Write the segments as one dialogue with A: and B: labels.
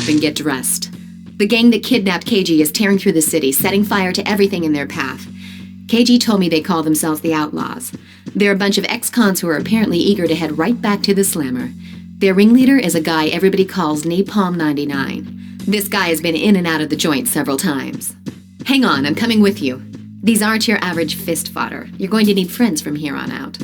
A: up and get dressed. The gang that kidnapped KG is tearing through the city, setting fire to everything in their path. KG told me they call themselves the Outlaws. They're a bunch of ex-cons who are apparently eager to head right back to the Slammer. Their ringleader is a guy everybody calls Napalm 99. This guy has been in and out of the joint several times. Hang on, I'm coming with you. These aren't your average fist fodder. You're going to need friends from here on out.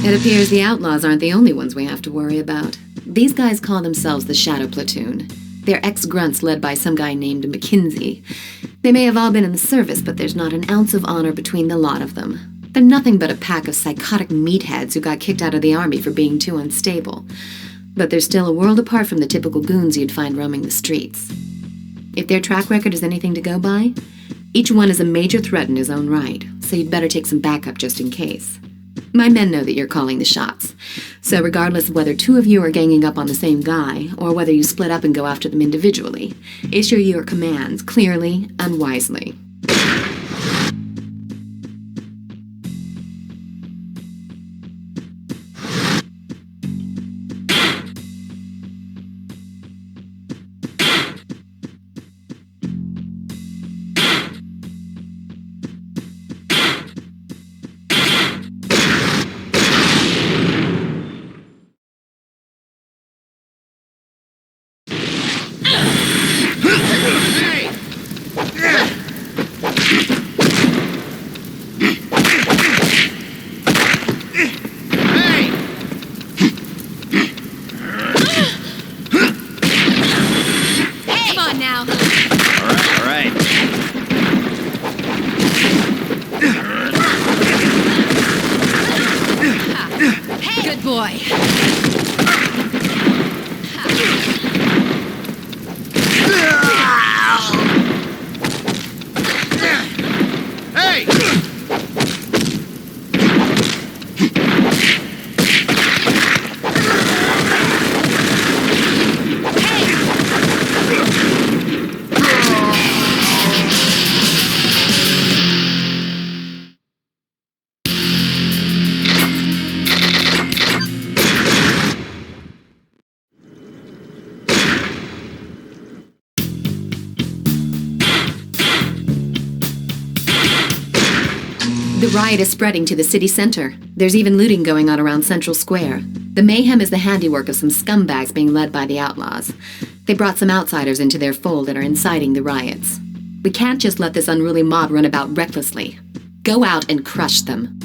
A: It appears the Outlaws aren't the only ones we have to worry about. These guys call themselves the Shadow Platoon. They're ex-grunts led by some guy named McKinsey. They may have all been in the service, but there's not an ounce of honor between the lot of them. They're nothing but a pack of psychotic meatheads who got kicked out of the army for being too unstable. But they're still a world apart from the typical goons you'd find roaming the streets. If their track record is anything to go by, each one is a major threat in his own right, so you'd better take some backup just in case. My men know that you're calling the shots, so regardless of whether two of you are ganging up on the same guy, or whether you split up and go after them individually, issue your commands clearly and wisely. The riot is spreading to the city center. There's even looting going on around Central Square. The mayhem is the handiwork of some scumbags being led by the Outlaws. They brought some outsiders into their fold and are inciting the riots. We can't just let this unruly mob run about recklessly. Go out and crush them.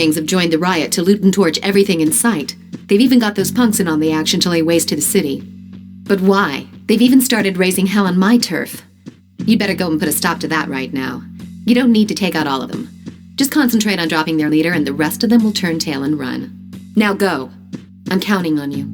A: gangs have joined the riot to loot and torch everything in sight. They've even got those punks in on the action to lay waste to the city. But why? They've even started raising hell on my turf. You'd better go and put a stop to that right now. You don't need to take out all of them. Just concentrate on dropping their leader and the rest of them will turn tail and run. Now go. I'm counting on you.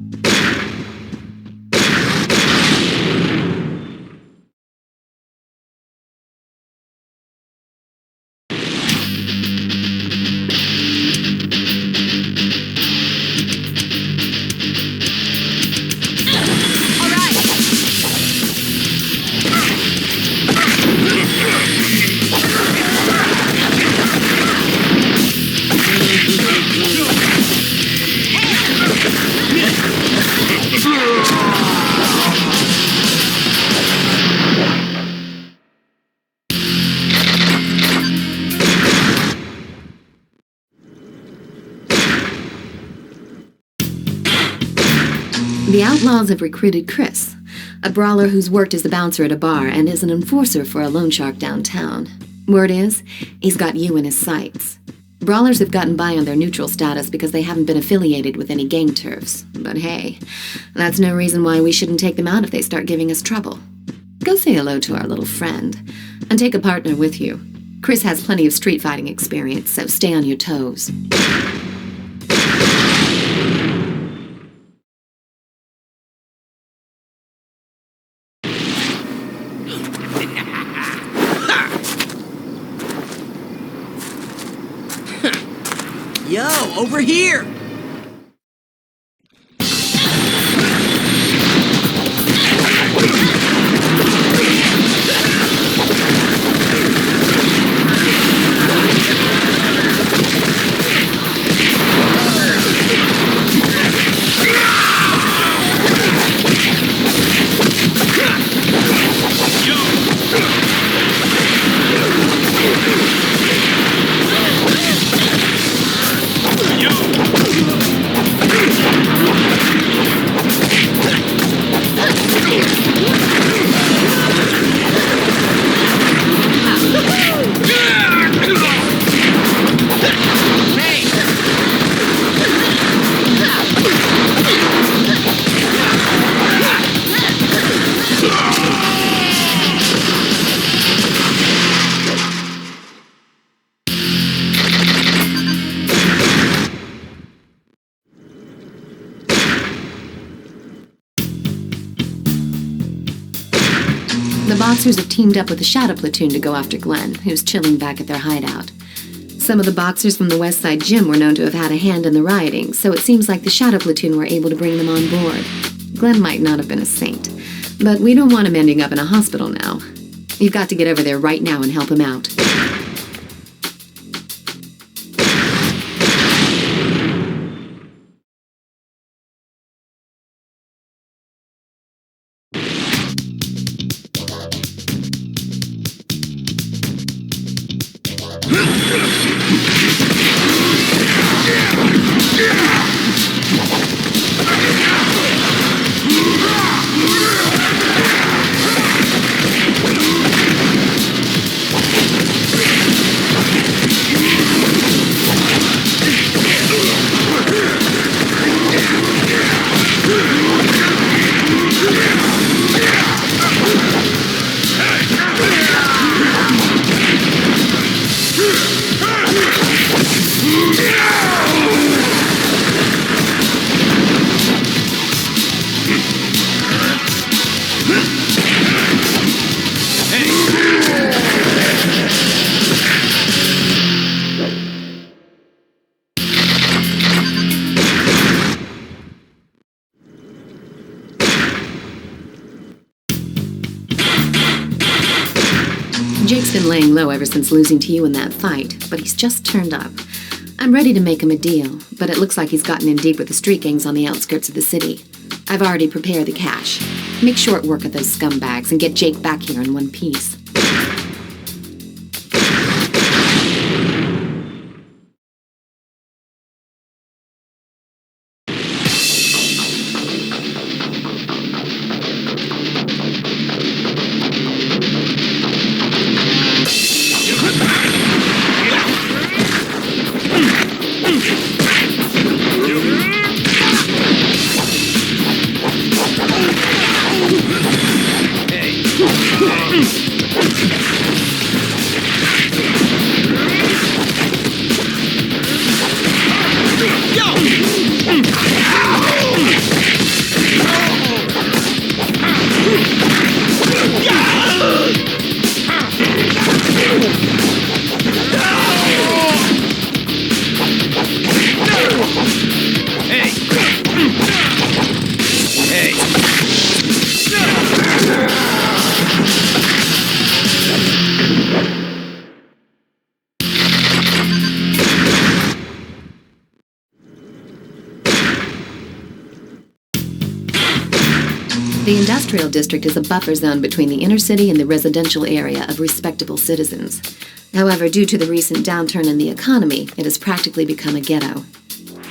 A: The Outlaws have recruited Chris, a brawler who's worked as a bouncer at a bar and is an enforcer for a loan shark downtown. Word is, he's got you in his sights. Brawlers have gotten by on their neutral status because they haven't been affiliated with any gang turfs. But hey, that's no reason why we shouldn't take them out if they start giving us trouble. Go say hello to our little friend, and take a partner with you. Chris has plenty of street fighting experience, so stay on your toes.
B: Yo, over here!
A: The Boxers have teamed up with the Shadow Platoon to go after Glenn, who's chilling back at their hideout. Some of the Boxers from the West Side Gym were known to have had a hand in the rioting, so it seems like the Shadow Platoon were able to bring them on board. Glenn might not have been a saint, but we don't want him ending up in a hospital now. You've got to get over there right now and help him out. Jake's been laying low ever since losing to you in that fight, but he's just turned up. I'm ready to make him a deal, but it looks like he's gotten in deep with the street gangs on the outskirts of the city. I've already prepared the cash. Make short work of those scumbags and get Jake back here in one piece. The industrial district is a buffer zone between the inner city and the residential area of respectable citizens. However, due to the recent downturn in the economy, it has practically become a ghetto.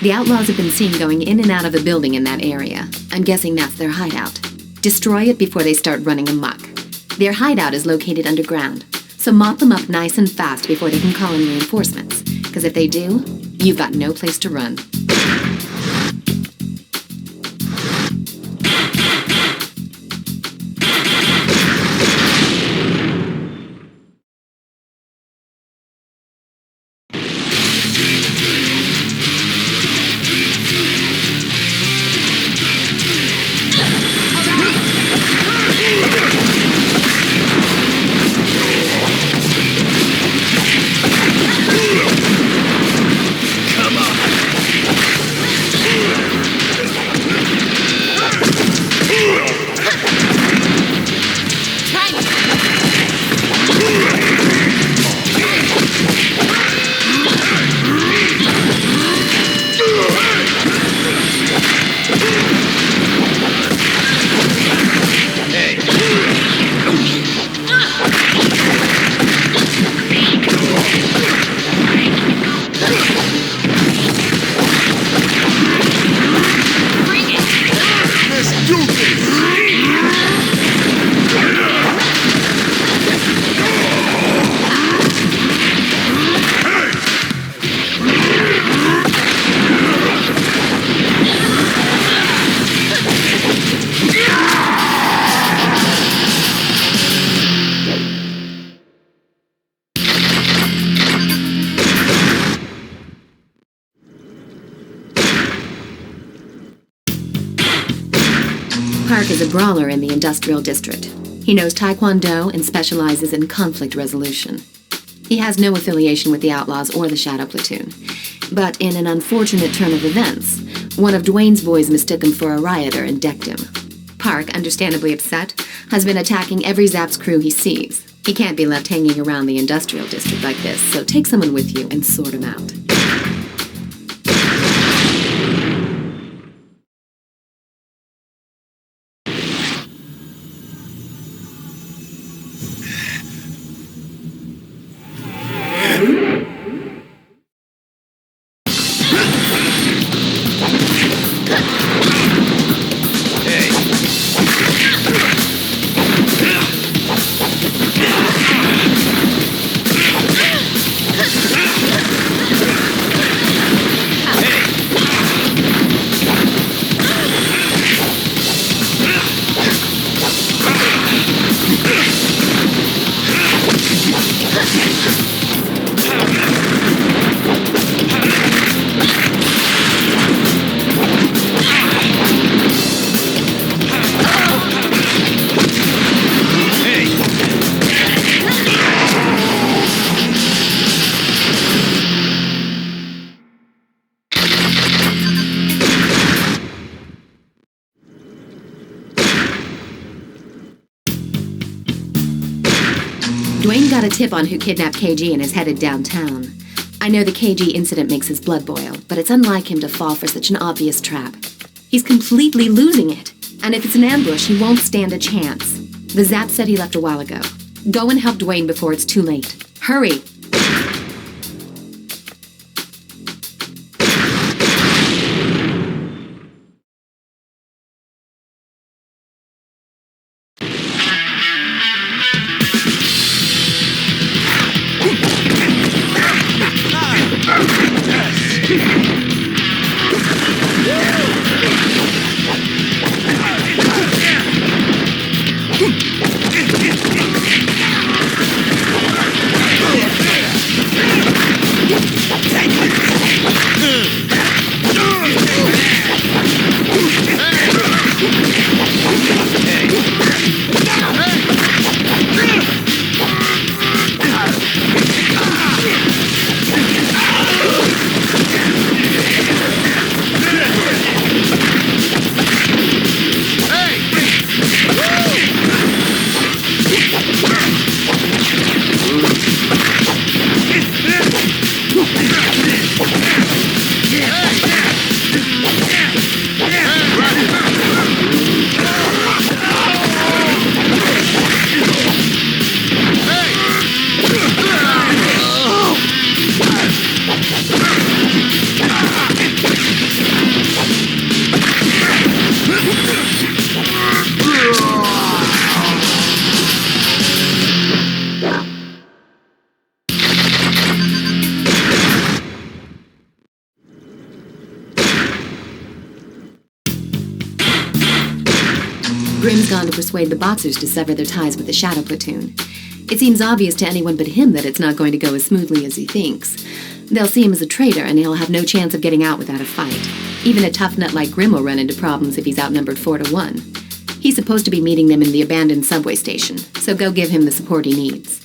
A: The outlaws have been seen going in and out of a building in that area. I'm guessing that's their hideout. Destroy it before they start running amok. Their hideout is located underground, so mop them up nice and fast before they can call in reinforcements. Because if they do, you've got no place to run. Park is a brawler in the industrial district. He knows Taekwondo and specializes in conflict resolution. He has no affiliation with the Outlaws or the Shadow Platoon. But in an unfortunate turn of events, one of Dwayne's boys mistook him for a rioter and decked him. Park, understandably upset, has been attacking every Zap's crew he sees. He can't be left hanging around the industrial district like this, so take someone with you and sort him out. Dwayne got a tip on who kidnapped KG and is headed downtown. I know the KG incident makes his blood boil, but it's unlike him to fall for such an obvious trap. He's completely losing it, and if it's an ambush, he won't stand a chance. The Zap said he left a while ago. Go and help Dwayne before it's too late. Hurry! Grim's gone to persuade the boxers to sever their ties with the Shadow Platoon. It seems obvious to anyone but him that it's not going to go as smoothly as he thinks. They'll see him as a traitor, and he'll have no chance of getting out without a fight. Even a tough nut like Grim will run into problems if he's outnumbered 4-1. He's supposed to be meeting them in the abandoned subway station, so go give him the support he needs.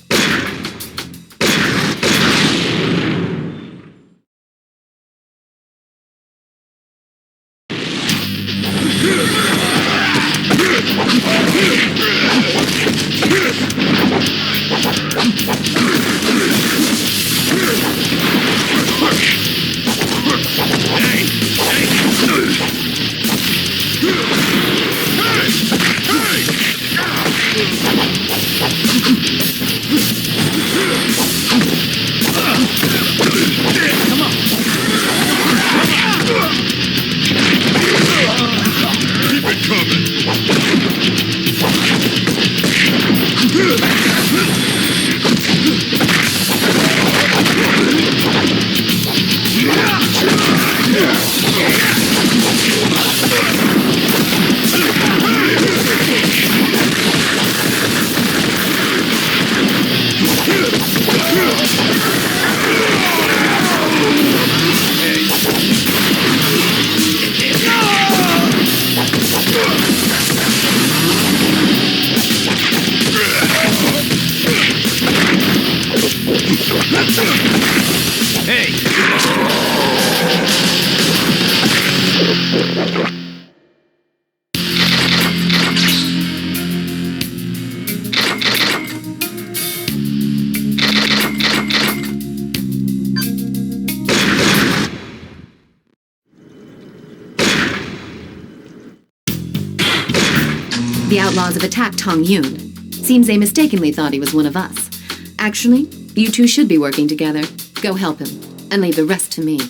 A: The outlaws have attacked Tong Yun. Seems they mistakenly thought he was one of us. Actually, you two should be working together. Go help him, and leave the rest to me.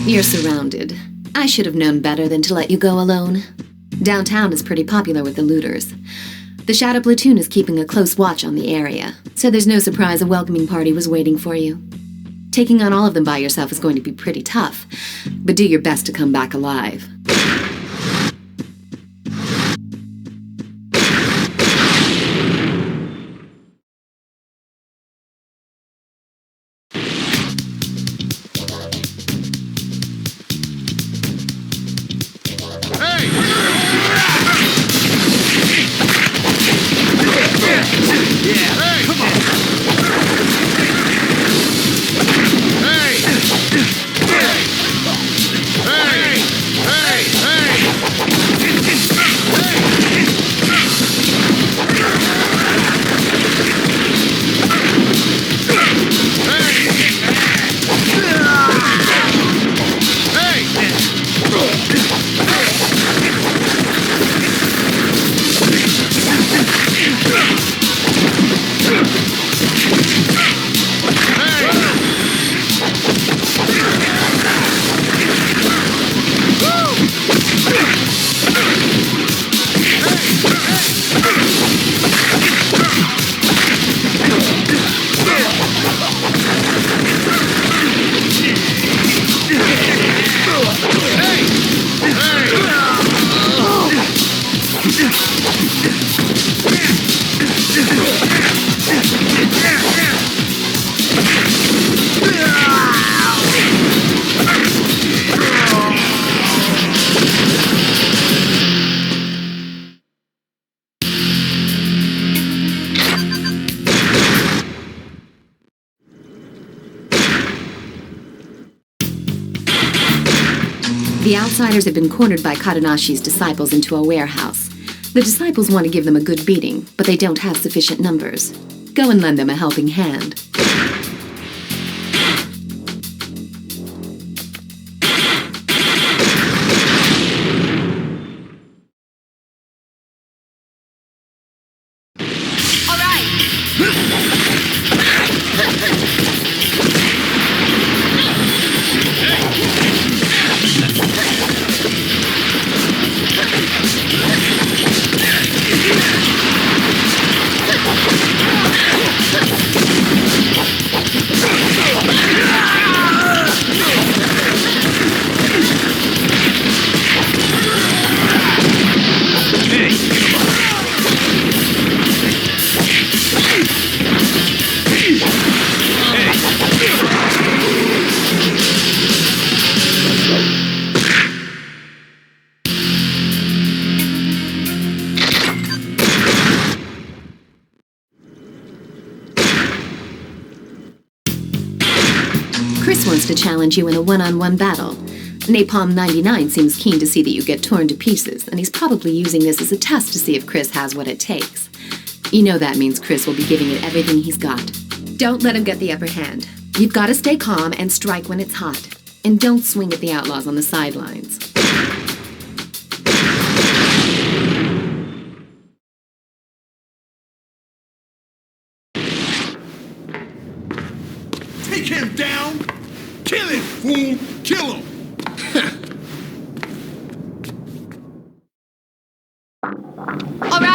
A: You're surrounded. I should have known better than to let you go alone. Downtown is pretty popular with the looters. The Shadow Platoon is keeping a close watch on the area, so there's no surprise a welcoming party was waiting for you. Taking on all of them by yourself is going to be pretty tough, but do your best to come back alive. The outsiders have been cornered by Kadanashi's disciples into a warehouse. The disciples want to give them a good beating, but they don't have sufficient numbers. Go and lend them a helping hand. Chris wants to challenge you in a one-on-one battle. Napalm 99 seems keen to see that you get torn to pieces, and he's probably using this as a test to see if Chris has what it takes. You know that means Chris will be giving it everything he's got. Don't let him get the upper hand. You've got to stay calm and strike when it's hot. And don't swing at the outlaws on the sidelines.
C: Take him down! Kill him, fool! Kill him!
A: All right!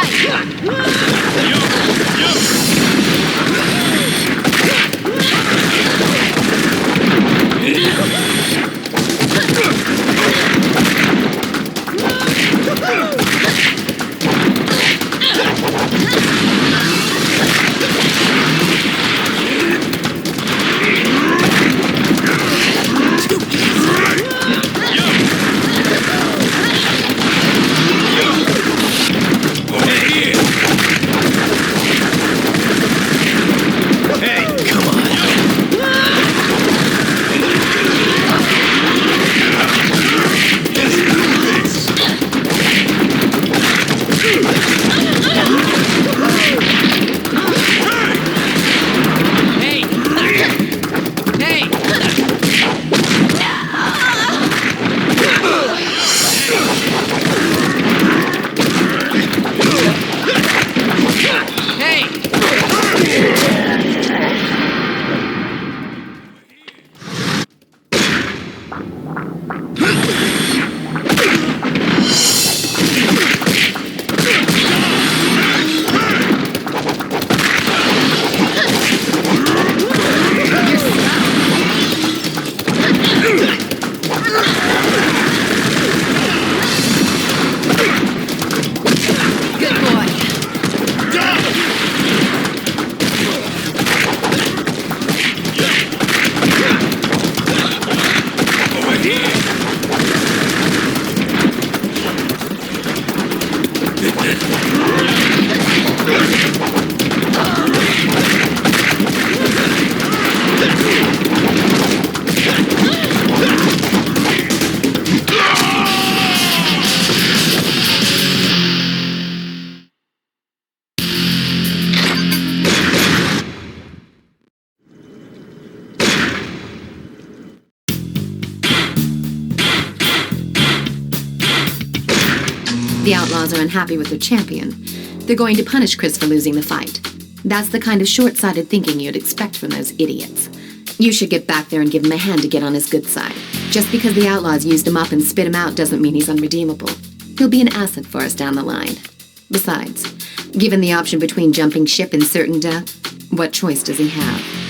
A: The outlaws are unhappy with their champion. They're going to punish Chris for losing the fight. That's the kind of short-sighted thinking you'd expect from those idiots. You should get back there and give him a hand to get on his good side. Just because the outlaws used him up and spit him out doesn't mean he's unredeemable. He'll be an asset for us down the line. Besides, given the option between jumping ship and certain death, what choice does he have?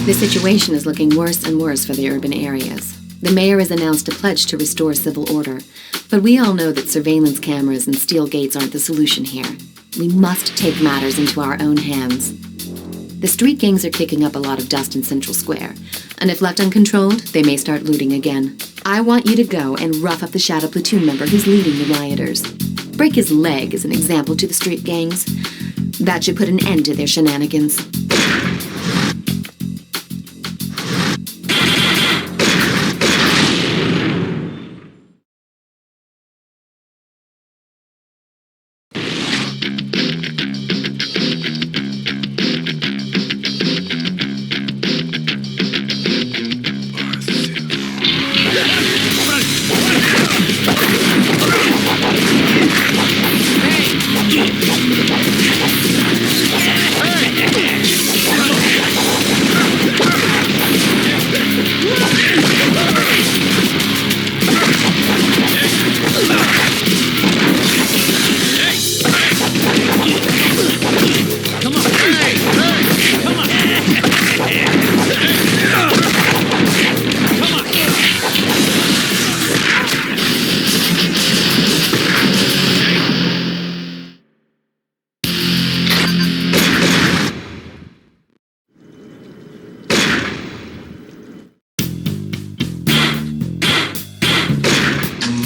A: The situation is looking worse and worse for the urban areas. The mayor has announced a pledge to restore civil order, but we all know that surveillance cameras and steel gates aren't the solution here. We must take matters into our own hands. The street gangs are kicking up a lot of dust in Central Square, and if left uncontrolled, they may start looting again. I want you to go and rough up the Shadow Platoon member who's leading the rioters. Break his leg as an example to the street gangs. That should put an end to their shenanigans.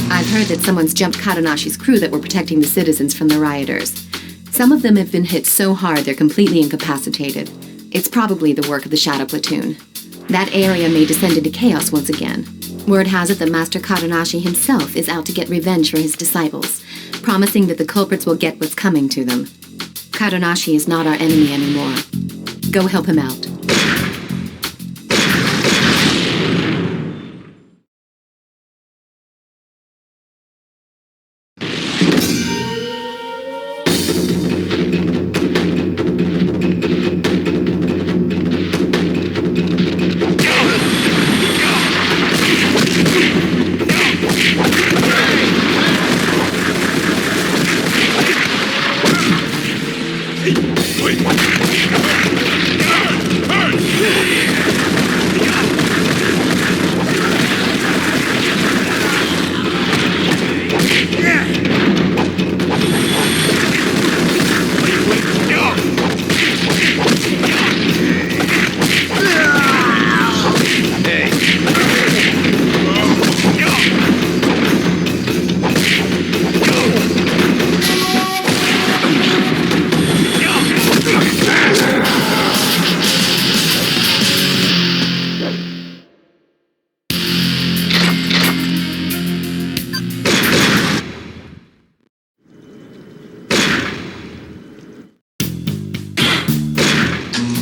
A: I've heard that someone's jumped Kadanashi's crew that were protecting the citizens from the rioters. Some of them have been hit so hard they're completely incapacitated. It's probably the work of the Shadow Platoon. That area may descend into chaos once again. Word has it that Master Kadanashi himself is out to get revenge for his disciples, promising that the culprits will get what's coming to them. Kadanashi is not our enemy anymore. Go help him out.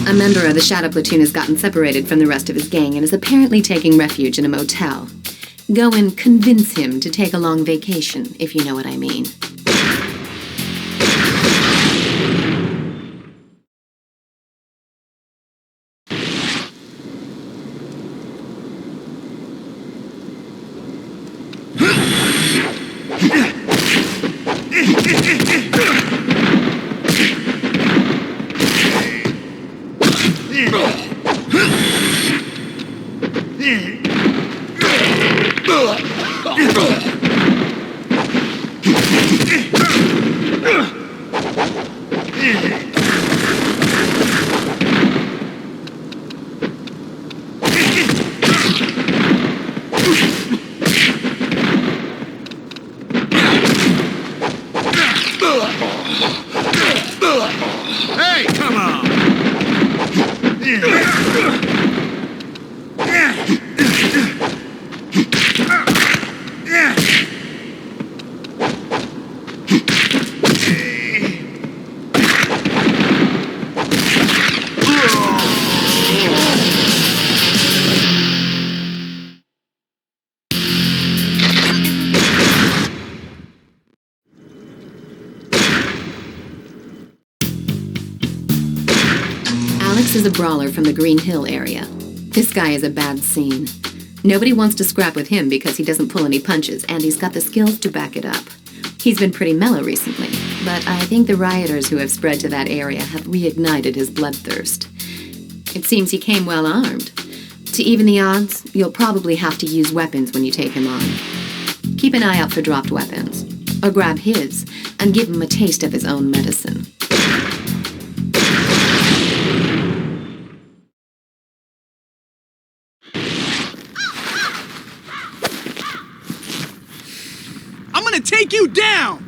A: A member of the Shadow Platoon has gotten separated from the rest of his gang and is apparently taking refuge in a motel. Go and convince him to take a long vacation, if you know what I mean.
C: Hey, come on!
A: Alex is a brawler from the Green Hill area. This guy is a bad scene. Nobody wants to scrap with him because he doesn't pull any punches, and he's got the skills to back it up. He's been pretty mellow recently, but I think the rioters who have spread to that area have reignited his bloodthirst. It seems he came well armed. To even the odds, you'll probably have to use weapons when you take him on. Keep an eye out for dropped weapons, or grab his and give him a taste of his own medicine.
B: I'm gonna take you down!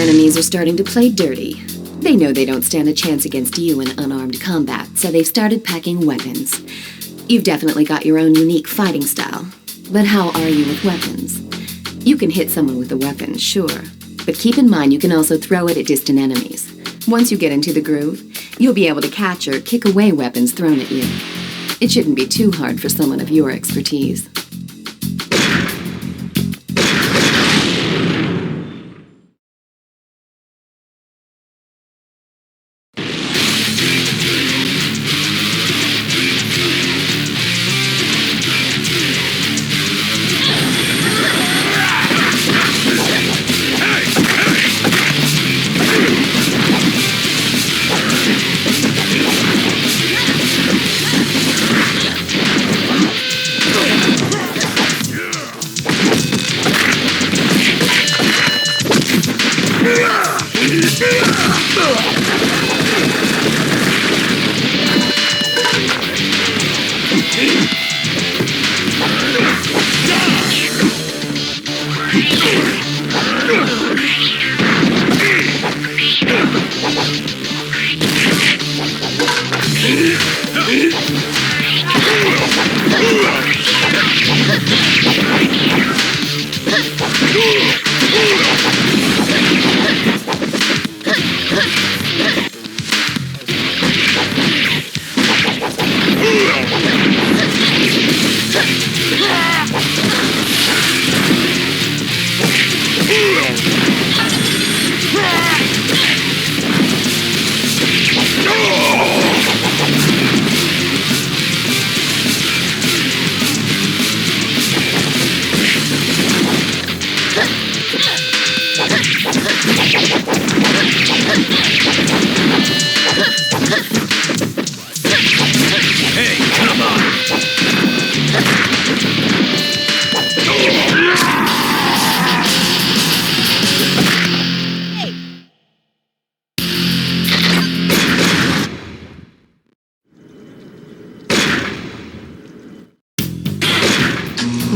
A: Enemies are starting to play dirty. They know they don't stand a chance against you in unarmed combat, so they've started packing weapons. You've definitely got your own unique fighting style. But how are you with weapons? You can hit someone with a weapon, sure. But keep in mind you can also throw it at distant enemies. Once you get into the groove, you'll be able to catch or kick away weapons thrown at you. It shouldn't be too hard for someone of your expertise.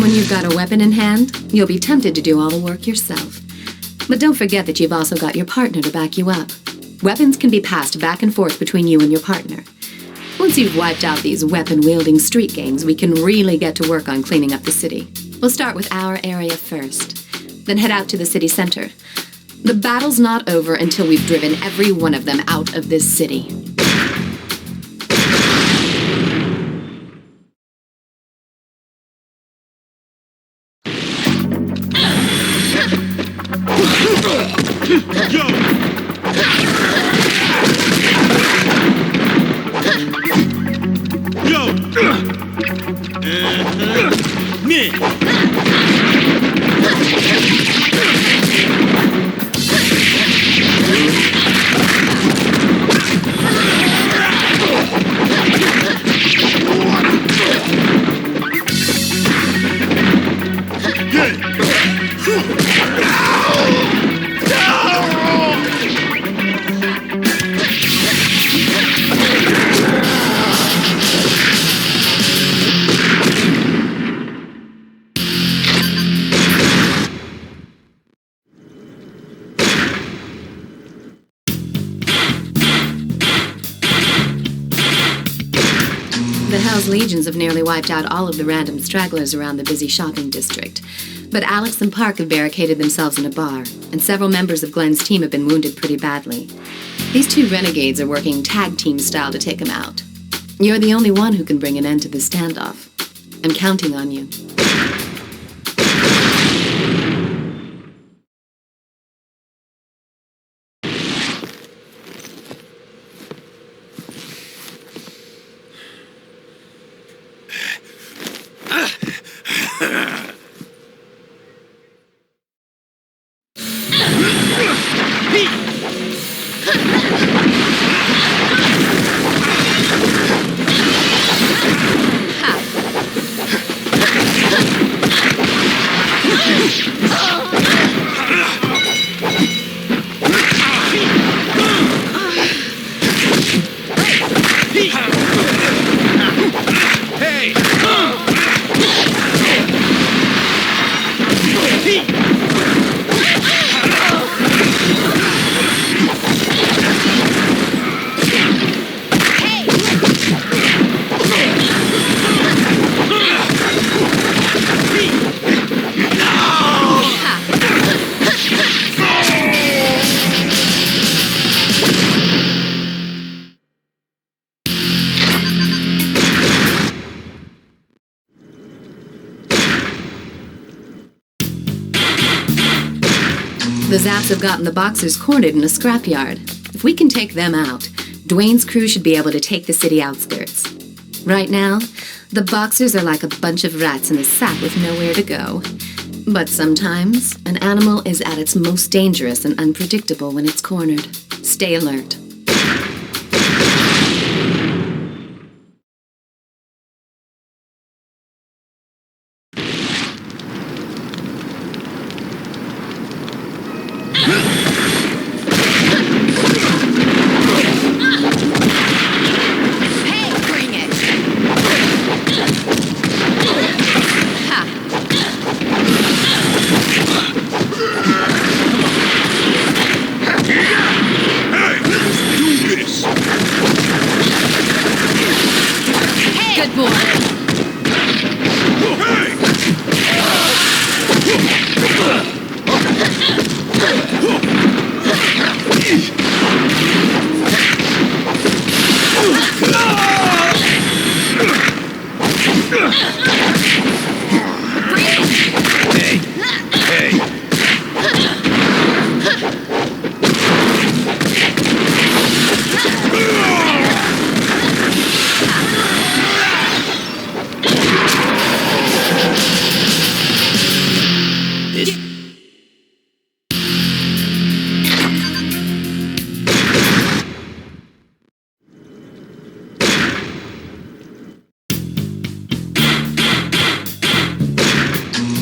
A: When you've got a weapon in hand, you'll be tempted to do all the work yourself. But don't forget that you've also got your partner to back you up. Weapons can be passed back and forth between you and your partner. Once you've wiped out these weapon-wielding street gangs, we can really get to work on cleaning up the city. We'll start with our area first, then head out to the city center. The battle's not over until we've driven every one of them out of this city.
C: Yo! Yo! Nah.
A: Hell's Legions have nearly wiped out all of the random stragglers around the busy shopping district. But Alex and Park have barricaded themselves in a bar, and several members of Glenn's team have been wounded pretty badly. These two renegades are working tag team style to take him out. You're the only one who can bring an end to this standoff. I'm counting on you. The Zaps have gotten the Boxers cornered in a scrapyard. If we can take them out, Dwayne's crew should be able to take the city outskirts. Right now, the Boxers are like a bunch of rats in a sack with nowhere to go. But sometimes, an animal is at its most dangerous and unpredictable when it's cornered. Stay alert.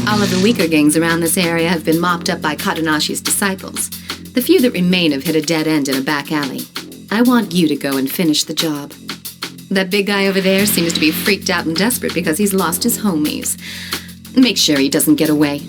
A: All of the weaker gangs around this area have been mopped up by Katanashi's disciples. The few that remain have hit a dead end in a back alley. I want you to go and finish the job. That big guy over there seems to be freaked out and desperate because he's lost his homies. Make sure he doesn't get away.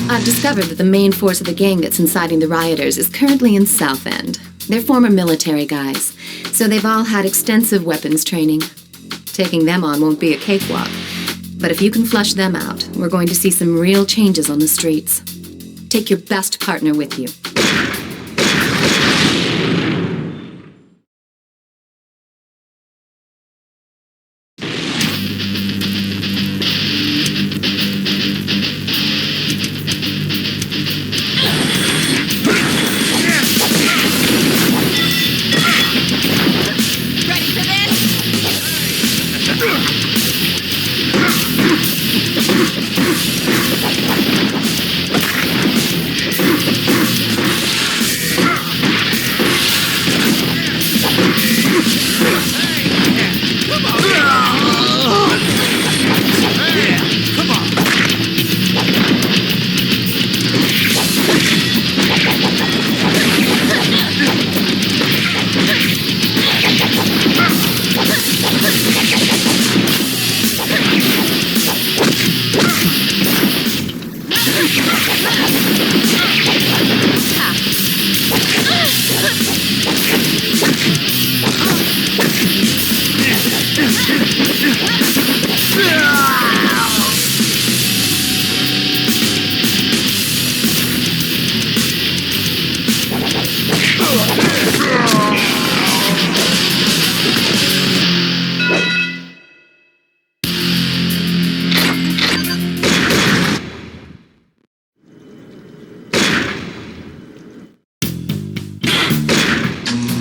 A: I've discovered that the main force of the gang that's inciting the rioters is currently in South End. They're former military guys, so they've all had extensive weapons training. Taking them on won't be a cakewalk. But if you can flush them out, we're going to see some real changes on the streets. Take your best partner with you.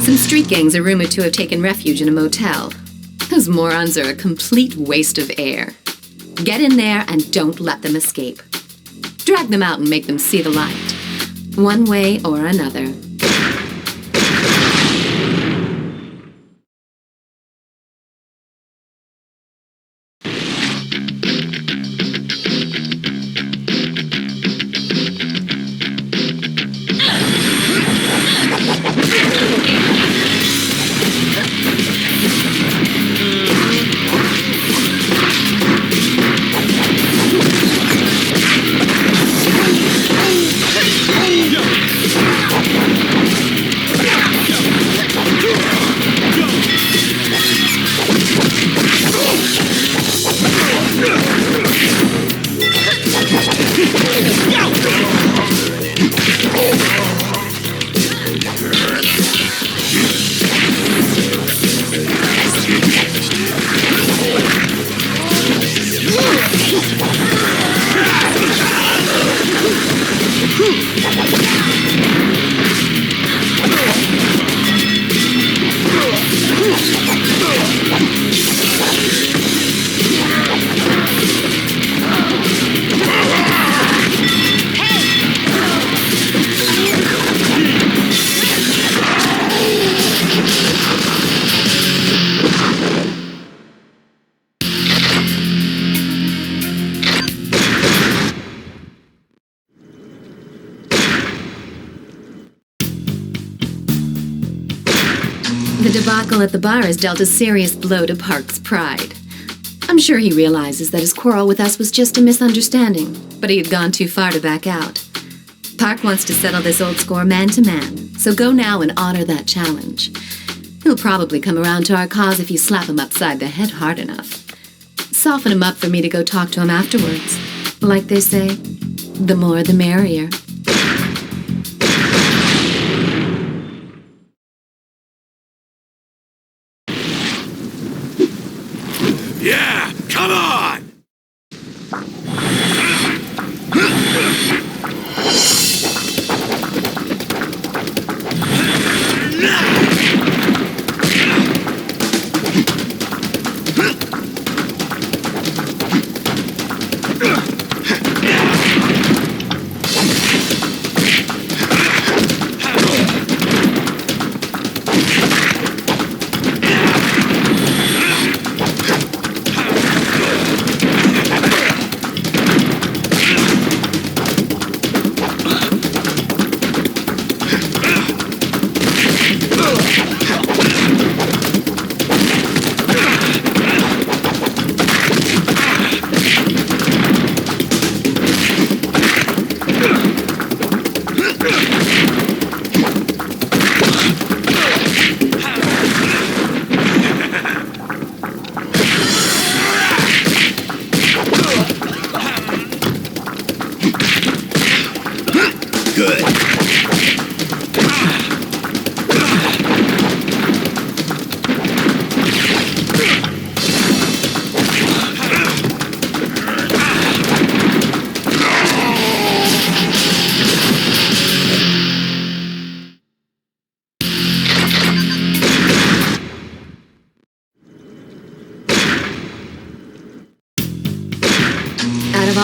A: Some street gangs are rumored to have taken refuge in a motel. Those morons are a complete waste of air. Get in there and don't let them escape. Drag them out and make them see the light. One way or another. The debacle at the bar has dealt a serious blow to Park's pride. I'm sure he realizes that his quarrel with us was just a misunderstanding, but he had gone too far to back out. Park wants to settle this old score man to man, so go now and honor that challenge. He'll probably come around to our cause if you slap him upside the head hard enough. Soften him up for me to go talk to him afterwards. Like they say, the more the merrier.
C: Yeah, come on!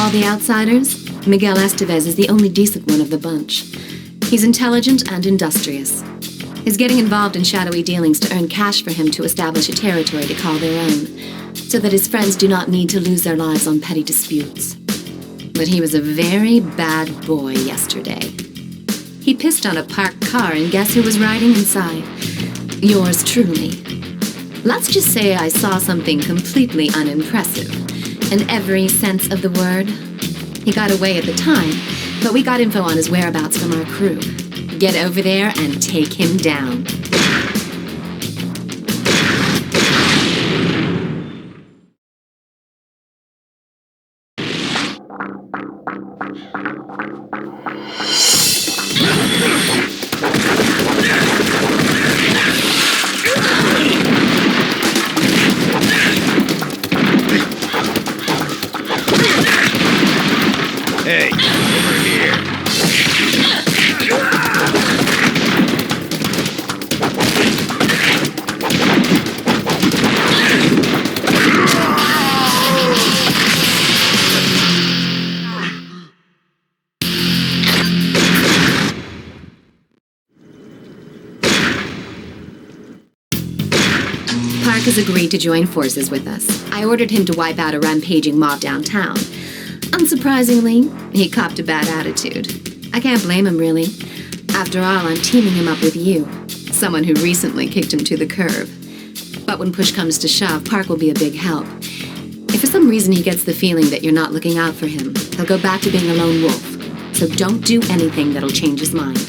A: all the outsiders, Miguel Estevez is the only decent one of the bunch. He's intelligent and industrious. He's getting involved in shadowy dealings to earn cash for him to establish a territory to call their own, so that his friends do not need to lose their lives on petty disputes. But he was a very bad boy yesterday. He pissed on a parked car, and guess who was riding inside? Yours truly. Let's just say I saw something completely unimpressive, in every sense of the word. He got away at the time, but we got info on his whereabouts from our crew. Get over there and take him down.
C: Hey, over here.
A: Park has agreed to join forces with us. I ordered him to wipe out a rampaging mob downtown. Unsurprisingly, he copped a bad attitude. I can't blame him, really. After all, I'm teaming him up with you, someone who recently kicked him to the curb. But when push comes to shove, Park will be a big help. If for some reason he gets the feeling that you're not looking out for him, he'll go back to being a lone wolf. So don't do anything that'll change his mind.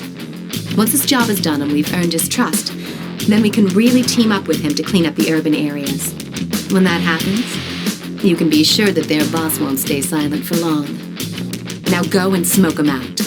A: Once this job is done and we've earned his trust, then we can really team up with him to clean up the urban areas. When that happens, you can be sure that their boss won't stay silent for long. Now go and smoke him out.